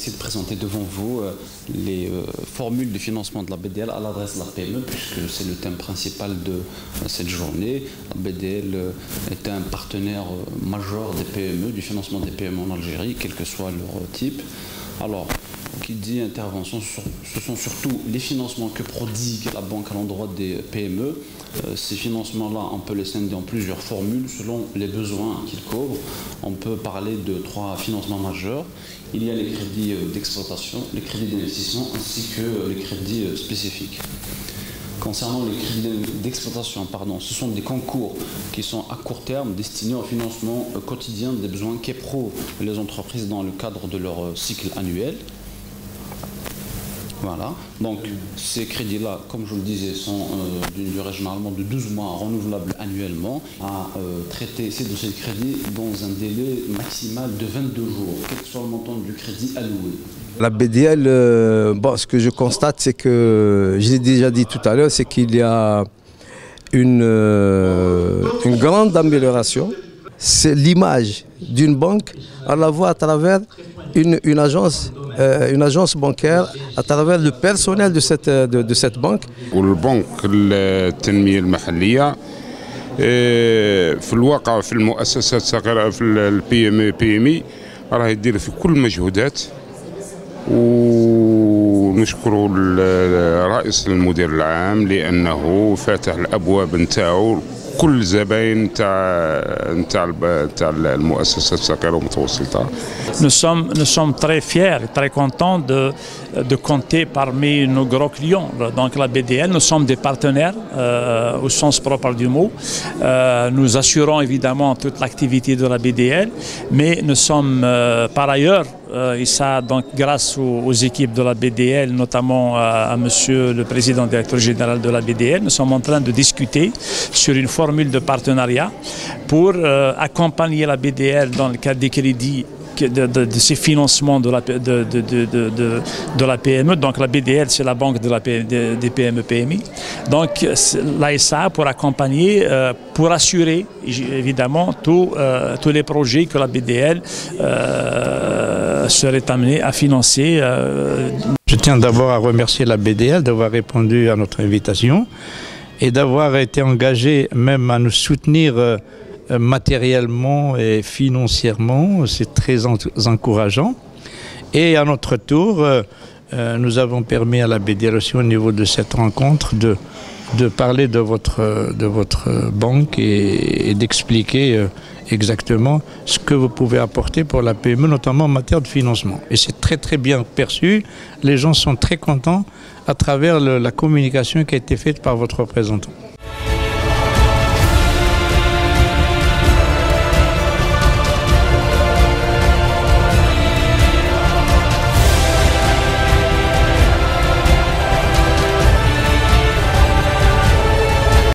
ici de présenter devant vous les formules de financement de la BDL à l'adresse de la PME, puisque c'est le thème principal de cette journée. La BDL est un partenaire majeur des PME, du financement des PME en Algérie, quel que soit leur type. Alors, qui dit intervention, ce sont surtout les financements que prodigue la banque à l'endroit des PME. Ces financements-là, on peut les scinder en plusieurs formules selon les besoins qu'ils couvrent. On peut parler de 3 financements majeurs. Il y a les crédits d'exploitation, les crédits d'investissement ainsi que les crédits spécifiques. Concernant les crédits d'exploitation, ce sont des concours qui sont à court terme destinés au financement quotidien des besoins qu'éprouvent les entreprises dans le cadre de leur cycle annuel. Voilà, donc ces crédits-là, comme je le disais, sont d'une durée généralement de 12 mois renouvelables annuellement, à traiter ces dossiers de crédit dans un délai maximal de 22 jours, quel que soit le montant du crédit alloué. La BDL, ce que je constate, c'est que, je l'ai déjà dit tout à l'heure, c'est qu'il y a une grande amélioration. C'est l'image d'une banque, on la voit à travers une agence bancaire, à travers le personnel de cette banque. والبنك التنمية المحلية في الواقع في المؤسسات الصغيرة في الPME راه يدير في كل المجهودات، ونشكر رئيس المدير العام لأنه فاتح الأبواب نتاعو كل زباين نتاع المؤسسات الصغيرة والمتوسطة. Nous sommes très fiers et très contents de compter parmi nos gros clients. Donc la BDL, nous sommes des partenaires au sens propre du mot. Nous assurons évidemment toute l'activité de la BDL, mais nous sommes par ailleurs, et ça donc grâce aux équipes de la BDL, notamment à monsieur le président directeur général de la BDL, nous sommes en train de discuter sur une formule de partenariat pour accompagner la BDL dans le cadre des crédits de ces financements de la PME. Donc la BDL, c'est la banque des PME-PMI. Donc l'ASA pour accompagner, pour assurer évidemment tous les projets que la BDL serait amenée à financer. Je tiens d'abord à remercier la BDL d'avoir répondu à notre invitation et d'avoir été engagé même à nous soutenir matériellement et financièrement. C'est très encourageant. Et à notre tour, nous avons permis à la BDL aussi au niveau de cette rencontre de parler de votre banque et d'expliquer exactement ce que vous pouvez apporter pour la PME, notamment en matière de financement. Et c'est très très bien perçu. Les gens sont très contents à travers la communication qui a été faite par votre représentant.